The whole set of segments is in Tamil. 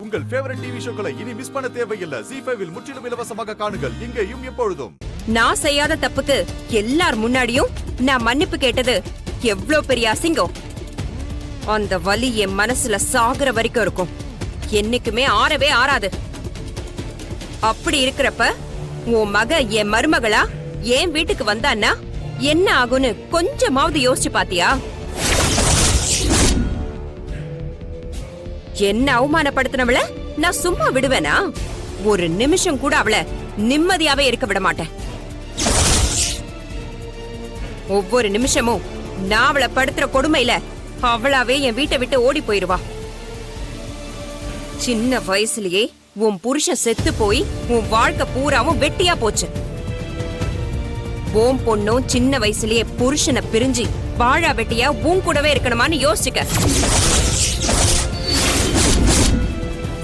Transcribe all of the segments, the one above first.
உங்கள் ஃபேவரட் டிவி ஷோக்களை இனி மிஸ் பண்ண தேவையில்லை. ZEE5 இல் முற்றிலும் இலவசமாக காணுங்கள். இங்கேயும் எப்பொழுதும். நான் செய்யாத தப்புக்கு எல்லார் முன்னாடியும் நான் மன்னிப்பு கேட்டது எவ்ளோ பெரிய அசிங்கம். அந்த வலி என் மனசுல சாகுற வரைக்கும் இருக்கும். என்னைக்குமே ஆறவே ஆறாது. அப்படி இருக்கிறப்ப உன் மக என் மருமகளா என் வீட்டுக்கு வந்தான்னா என்ன ஆகும்னு கொஞ்சமாவது யோசிச்சு பாத்தியா? என்ன அவமானப்படுத்தினவள நான் சும்மா விடுவேனா? ஒரு நிமிஷம் கூட அவளை நிம்மதியாவே இருக்க விட மாட்டேன். ஒவ்வொரு நிமிஷமும் நான் அவளை படுத்துற கொடுமையில அவளாவே என் வீட்டை விட்டு ஓடி போயிருவா. சின்ன வயசுலயே உன் புருஷன் செத்து போய் உன் வாழ்க்கை பூராவும் வெட்டியா போச்சு. உன் பொண்ணும் சின்ன வயசுலயே புருஷனை பிரிஞ்சு வாழா வெட்டியா உன் கூடவே இருக்கணுமான்னு யோசிச்சுக்க.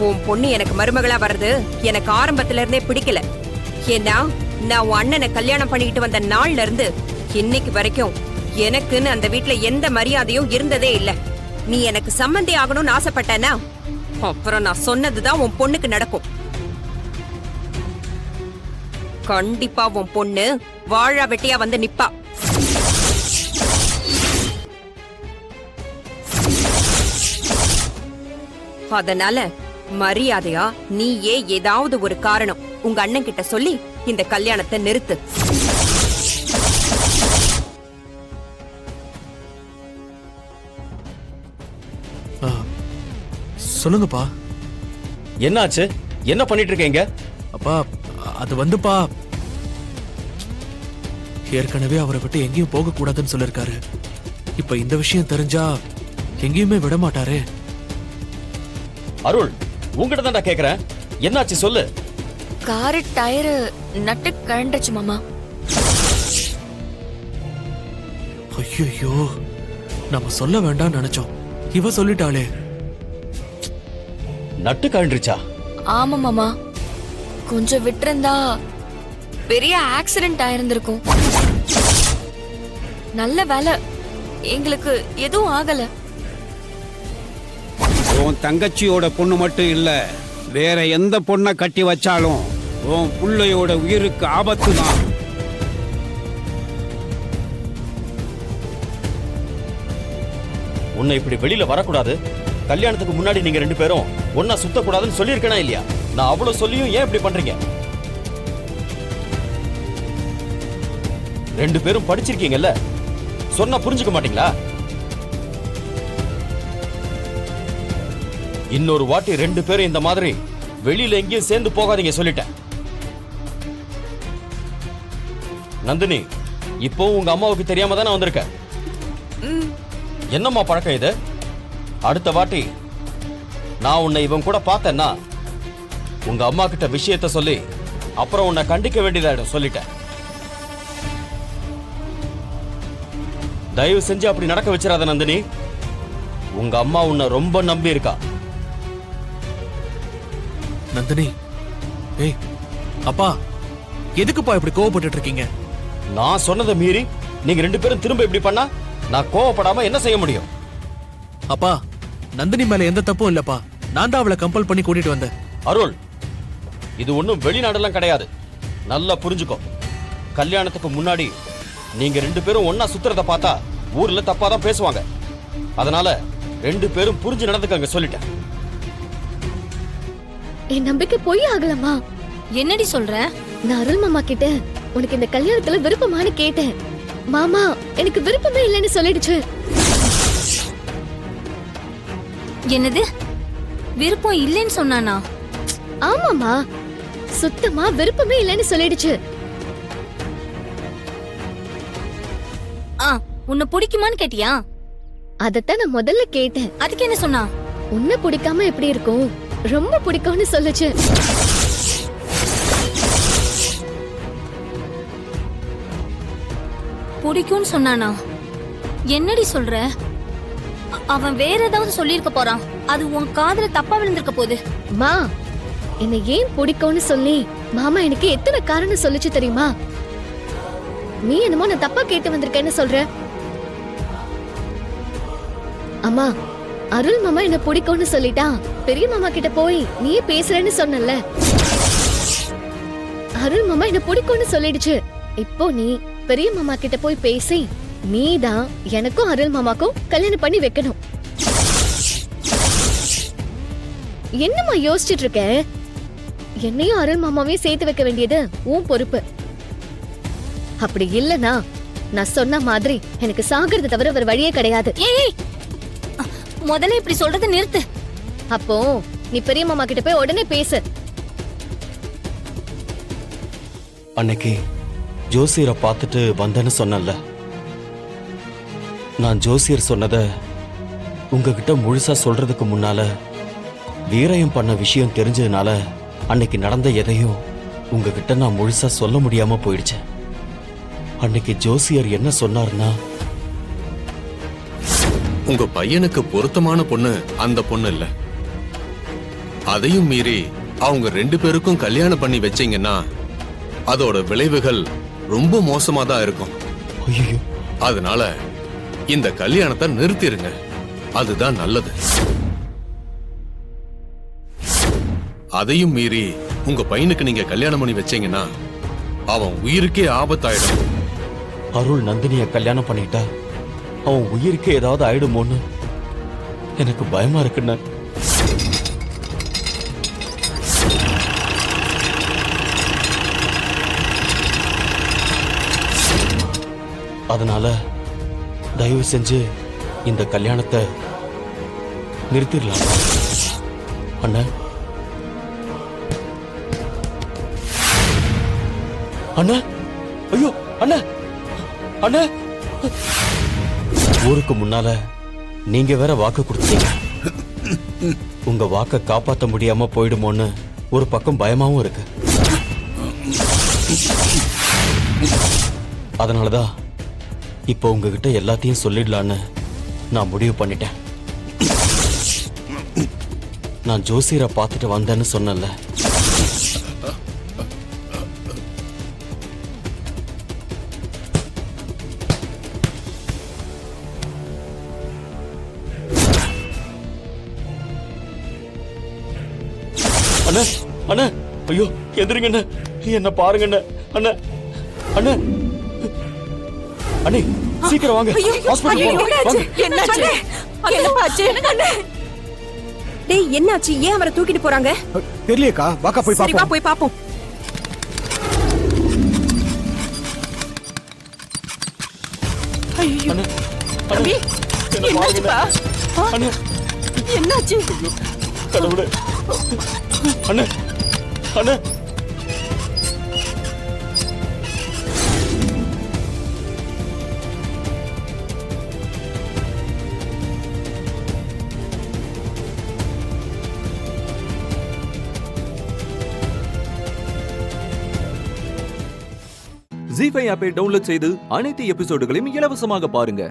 உன் பொண்ணு எனக்கு மருமகளா வர்றது எனக்கு ஆரம்பத்துல இருந்தே பிடிக்கல. ஏன்னா நான் உன் அண்ணனை கல்யாணம் பண்ணிக்கிட்டு வந்த நாள்ல இருந்து இன்னைக்கு வரைக்கும் எனக்குன்னு அந்த வீட்டுல எந்த மரியாதையும் இருந்ததே இல்ல. நீ எனக்கு சம்மந்தி ஆகணும்னு ஆசைப்பட்டனா அப்புறம் நான் சொன்னதுதான் உன் பொண்ணுக்கு நடக்கும். கண்டிப்பா உன் பொண்ணு வாழா வெட்டியா வந்து நிப்பா. அதனால மரியாதையா நீயே ஏதாவது ஒரு காரணம் உங்க அண்ணன் கிட்ட சொல்லி இந்த கல்யாணத்தை நிறுத்து. சொல்லுங்கப்பா. என்னாச்சு? என்ன பண்ணிட்டு இருக்கீங்க? அப்பா அது வந்துப்பா, ஏற்கனவே அவரை விட்டு எங்கேயும் போக கூடாதுன்னு சொல்லிருக்காரு. இப்ப இந்த விஷயம் தெரிஞ்சா எங்கேயுமே விட மாட்டாரு. அருள், உங்ககிட்ட தான் கேக்குறேன், என்னாச்சு சொல்லு. காரு டயரு நட்டு கழண்டுச்சு மாமா. ஐயோ, நம்ம சொல்ல வேண்டாம்னு நினைச்சோம், இவ சொல்லிட்டாளே. நட்டு கழண்டுச்சா? ஆமா மாமா, கொஞ்சம் விட்டிருந்தா பெரிய ஆக்சிடென்ட் ஆயிருந்திருக்கும். நல்ல வேலை எங்களுக்கு எதுவும் ஆகல. உன் தங்கச்சியோட பொண்ணு மட்டும் இல்ல, வேற எந்த பொண்ணை கட்டி வச்சாலும் உன் புள்ளையோட உயிருக்கு ஆபத்து தான். உன்னை இப்படி வெளியில வரக்கூடாது, கல்யாணத்துக்கு முன்னாடி நீங்க ரெண்டு பேரும் ஒன்னா சுத்தக்கூடாதுன்னு சொல்லியிருக்கேனா இல்லையா? நான் அவ்வளவு சொல்லியும் ஏன் இப்படி பண்றீங்க? ரெண்டு பேரும் படிச்சிருக்கீங்கல்ல, சொன்னா புரிஞ்சுக்க மாட்டீங்களா? இன்னொரு வாட்டி ரெண்டு பேரும் இந்த மாதிரி வெளியில எங்கேயும் சேர்ந்து போகாதீங்க சொல்லிட்டேன். நந்தினி, இப்போ உங்க அம்மாவுக்கு தெரியாம தானே வந்திருக்க. என்னம்மா பழக்கம் இது? அடுத்த வாட்டி நான் உன்னை இவன் கூட பார்த்தேன்னா உங்க அம்மா கிட்ட விஷயத்த சொல்லி அப்புறம் உன்னை கண்டிக்க வேண்டியதாயிடும் சொல்லிட்டேன். தயவு செஞ்சு அப்படி நடக்க வச்சிடாத நந்தினி. உங்க அம்மா உன்னை ரொம்ப நம்பி இருக்கா. நந்தினி, ஏய் அப்பா, எதுக்குப்பா இப்படி கோவப்பட்டு இருக்கீங்க? நான் சொன்னதை மீறி நீங்க ரெண்டு பேரும் திரும்ப இப்படி பண்ணா நான் கோவப்படாம என்ன செய்ய முடியும்? அப்பா, நந்தினி மேல எந்த தப்பும் இல்லப்பா. நான் தான் அவளை கம்பல் பண்ணி கூட்டிட்டு வந்தேன். அருள், இது ஒண்ணும் வெளிநாடெல்லாம் கிடையாது, நல்லா புரிஞ்சுக்கோ. கல்யாணத்துக்கு முன்னாடி நீங்க ரெண்டு பேரும் ஒன்னா சுத்துறத பார்த்தா ஊர்ல தப்பாதான் பேசுவாங்க. அதனால ரெண்டு பேரும் புரிஞ்சு நடந்துக்கங்க சொல்லிட்டேன். என் நம்பிக்கை பொய் ஆகலமா. என்னடி சொல்ற? நான் அருள் மாமா கிட்ட உனக்கு இந்த கல்யாணத்துல விருப்பமானு கேட்டேன். மாமா எனக்கு விருப்பமே இல்லைன்னு சொல்லிடுச்சு. என்னது? விருப்பம் இல்லைன்னு சொன்னானா? ஆமாமா, சுத்தமா விருப்பமே இல்லைன்னு சொல்லிடுச்சு. உன்னை பிடிக்குமான்னு கேட்டியா? அதத்தான் நான் முதல்ல கேட்டேன். அதுக்கு என்ன சொன்னா? உன்னை பிடிக்காம எப்படி இருக்கும், ரொம்ப பிடிக்கும்னு சொல்லுச்சு. பிடிக்கும்னு சொன்னானா? என்னடி சொல்ற? அவன் வேற ஏதாவது சொல்லிருக்க போறான். அது உன் காதுல தப்பா விழுந்திருக்க போகுது. மா, என்ன ஏன் பிடிக்கும்னு சொல்லி மாமா எனக்கு எத்தனை காரணம் சொல்லுச்சு தெரியுமா? நீ என்னமோ நான் தப்பா கேட்டு வந்திருக்கேன்னு சொல்ற. அம்மா, அருள் மாமா என்ன பிடிக்கும்னு சொல்லிட்டா பெரிய மாமா கிட்ட போய் நீயே பேசுறேன்னு சொன்னல. அருள் மாமா என்ன பிடிக்கும்னு சொல்லிடுச்சு. இப்போ நீ பெரிய மாமா கிட்ட போய் பேசி நீதான் எனக்கும் அருள் மாமாக்கும் கல்யாணம் பண்ணி வைக்கணும். என்னம்மா யோசிச்சுட்டு இருக்க? என்னையும் அருள் மாமாவையும் சேர்த்து வைக்க வேண்டியது உன் பொறுப்பு. அப்படி இல்லனா நான் சொன்ன மாதிரி எனக்கு சாகிறது தவிர வேற வழியே கிடையாது. ஏய் முதல்ல இப்படி சொல்றதை நிறுத்து. அப்போ நீ பெரிய மாமா கிட்ட போய் உடனே பேசு. அன்னைக்கு ஜோசியரை பார்த்துட்டு வந்தேன்னு சொன்னல, நான் ஜோசியர் சொன்னதை உங்ககிட்ட முழுசா சொல்றதுக்கு முன்னால வீரயம் பண்ண விஷயம் தெரிஞ்சதுனால அன்னைக்கு நடந்த எதையும் உங்ககிட்ட நான் முழுசா சொல்ல முடியாம போயிடுச்சேன். அன்னைக்கு ஜோசியர் என்ன சொன்னார்னா, உங்க பையனுக்கு பொருத்தமான பொண்ணு அந்த பொண்ணு இல்ல. அதையும் மீறி அவங்க 2 பேருக்கும் கல்யாணம் பண்ணி வச்சீங்கன்னா அதோட விளைவுகள் ரொம்ப மோசமா தான் இருக்கும். ஐயோ, அதனால இந்த கல்யாணத்தை நிறுத்திருங்க. அதுதான் நல்லது. அதையும் மீறி உங்க பையனுக்கு நீங்க கல்யாணம் பண்ணி வச்சீங்கன்னா அவன் உயிருக்கே ஆபத்தாயிடும். அருள் நந்தினிய கல்யாணம் பண்ணிட்டா அவன் உயிருக்கு ஏதாவது ஆயிடுமோன்னு எனக்கு பயமா இருக்குண்ண. அதனால தயவு செஞ்சு இந்த கல்யாணத்தை நிறுத்திடலாம் அண்ணா. அண்ணா, ஐயோ அண்ணா, அண்ணா, ஊருக்கு முன்னால நீங்க வேற வாக்கு கொடுத்தீங்க. உங்க வாக்க காப்பாத்த முடியாம போயிடுமோன்னு ஒரு பக்கம் பயமாவும் இருக்கு. அதனாலதான் இப்ப உங்ககிட்ட எல்லாத்தையும் சொல்லிடலான்னு நான் முடிவு பண்ணிட்டேன். நான் ஜோசியரை பார்த்துட்டு வந்தேன்னு சொன்னேன்ல, அண்ணா, அண்ணா, ஐயோ எந்திரிங்க அண்ணா, என்ன பாருங்க அண்ணா, அண்ணா, அண்ணா, அண்ணே சீக்கிரம் வாங்க, ஹாஸ்பிடல் போலாம். டேய் என்னாச்சு? ஏன் அவரை தூக்கிட்டு போறாங்க? தெரியலக்கா, வாக்கா போய் சரி வா பாப்போம். போய் பாப்போம். அண்ணா, அண்ணா, என்ன பாருங்க அண்ணா, என்னாச்சு? கடவுளே, அண்ணா, அண்ணா, ஜீ5 ஆப்பை டவுன்லோட் செய்து அனைத்து எபிசோடுகளையும் இலவசமாக பாருங்க.